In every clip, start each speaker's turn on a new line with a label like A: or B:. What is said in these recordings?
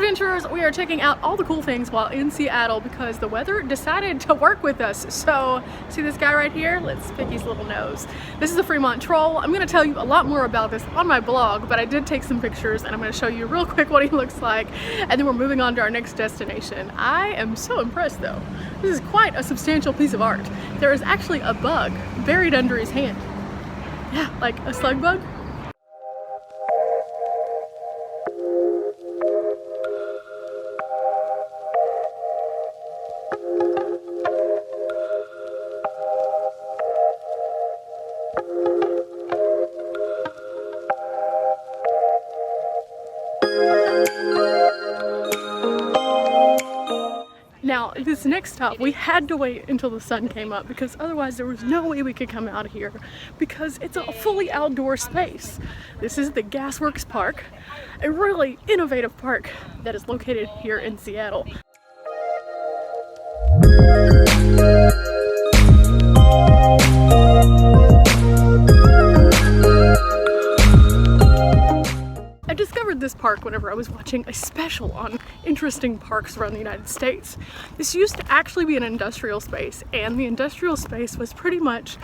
A: adventurers, we are checking out all the cool things while in Seattle because the weather decided to work with us. So, see this guy right here? Let's pick his little nose. This is the Fremont Troll. I'm going to tell you a lot more about this on my blog, but I did take some pictures and I'm going to show you real quick what he looks like, and then we're moving on to our next destination. I am so impressed though. This is quite a substantial piece of art. There is actually a bug buried under his hand. Yeah, like a slug bug. Now, this next stop, we had to wait until the sun came up because otherwise there was no way we could come out of here because it's a fully outdoor space. This is the Gasworks Park, a really innovative park that is located here in Seattle. I discovered this park whenever I was watching a special on interesting parks around the United States. This used to actually be an industrial space, and the industrial space was pretty much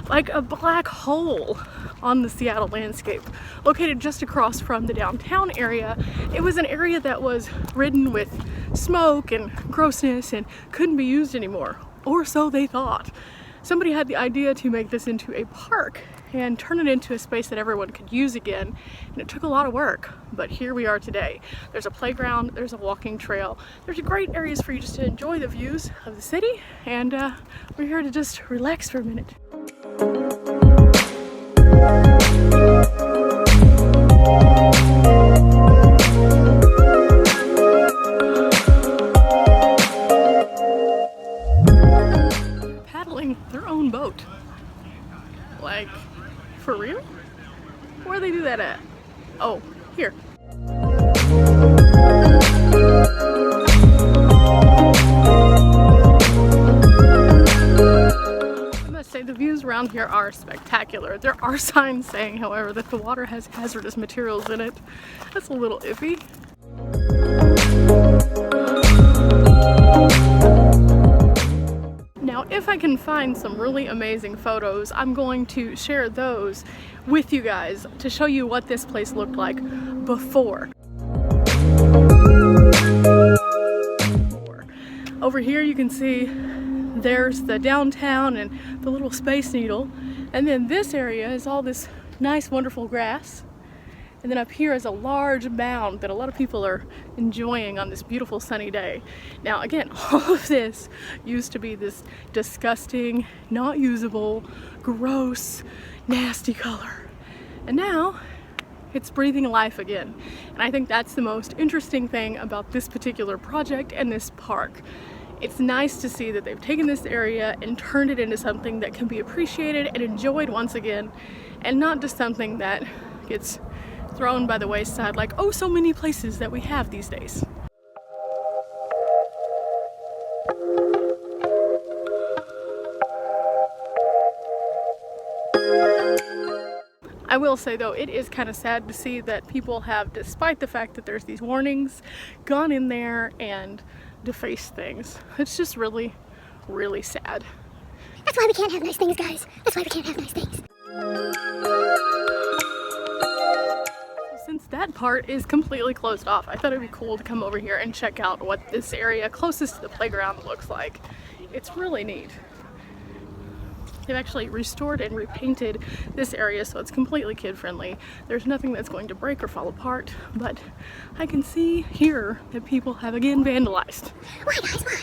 A: like a black hole on the Seattle landscape. Located just across from the downtown area, it was an area that was ridden with smoke and grossness and couldn't be used anymore, or so they thought. Somebody had the idea to make this into a park and turn it into a space that everyone could use again, and it took a lot of work, but here we are today. There's a playground, there's a walking trail, there's great areas for you just to enjoy the views of the city, and we're here to just relax for a minute. Paddling their own boat. Like, for real? Where do they do that at? Oh, here. I must say the views around here are spectacular. There are signs saying, however, that the water has hazardous materials in it. That's a little iffy. Now, if I can find some really amazing photos, I'm going to share those with you guys to show you what this place looked like before. Over here you can see there's the downtown and the little Space Needle, and then this area is all this nice wonderful grass. And then up here is a large mound that a lot of people are enjoying on this beautiful sunny day. Now again, all of this used to be this disgusting, not usable, gross, nasty color. And now it's breathing life again. And I think that's the most interesting thing about this particular project and this park. It's nice to see that they've taken this area and turned it into something that can be appreciated and enjoyed once again, and not just something that gets thrown by the wayside like, oh, so many places that we have these days. I will say though, it is kind of sad to see that people have, despite the fact that there's these warnings, gone in there and defaced things. It's just really, really sad.
B: That's why we can't have nice things, guys. That's why we can't have nice things.
A: Since that part is completely closed off, I thought it'd be cool to come over here and check out what this area closest to the playground looks like. It's really neat. They've actually restored and repainted this area so it's completely kid-friendly. There's nothing that's going to break or fall apart, but I can see here that people have again vandalized.
B: Why, guys, why?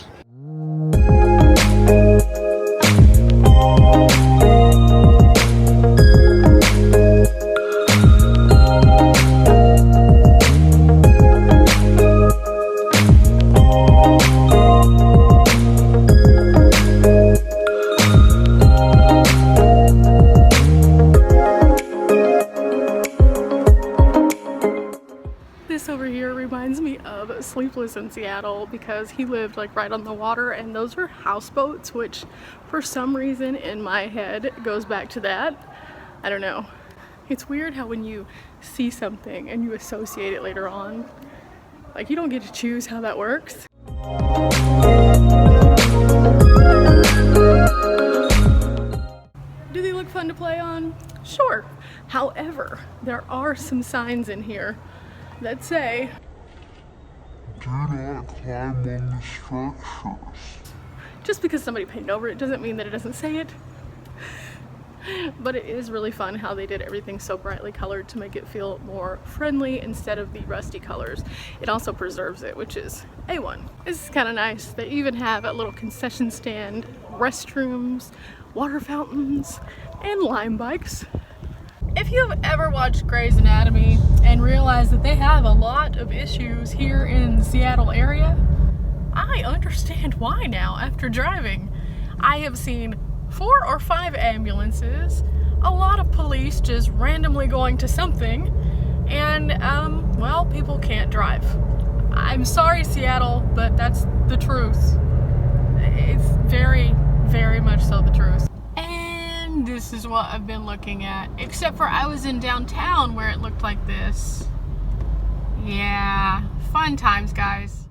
A: Sleepless in Seattle because he lived like right on the water, and those are houseboats, which for some reason in my head goes back to that. I don't know. It's weird how when you see something and you associate it later on, Like, you don't get to choose how that works. Do they look fun to play on? Sure. However, there are some signs in here that say,
C: "Do not climb on the structures."
A: just because somebody painted over it doesn't mean that it doesn't say it. But it is really fun how they did everything so brightly colored to make it feel more friendly instead of the rusty colors. It also preserves it, which is A1. This is kind of nice. They even have a little concession stand, restrooms, water fountains, and Lime bikes. If you've ever watched Grey's Anatomy and realized that they have a lot of issues here in the Seattle area, I understand why now after driving. I have seen 4 or 5 ambulances, a lot of police just randomly going to something, and well, people can't drive. I'm sorry, Seattle, but that's the truth. It's very, very much so the truth. And this is what I've been looking at, except for I was in downtown where it looked like this. Yeah, fun times, guys.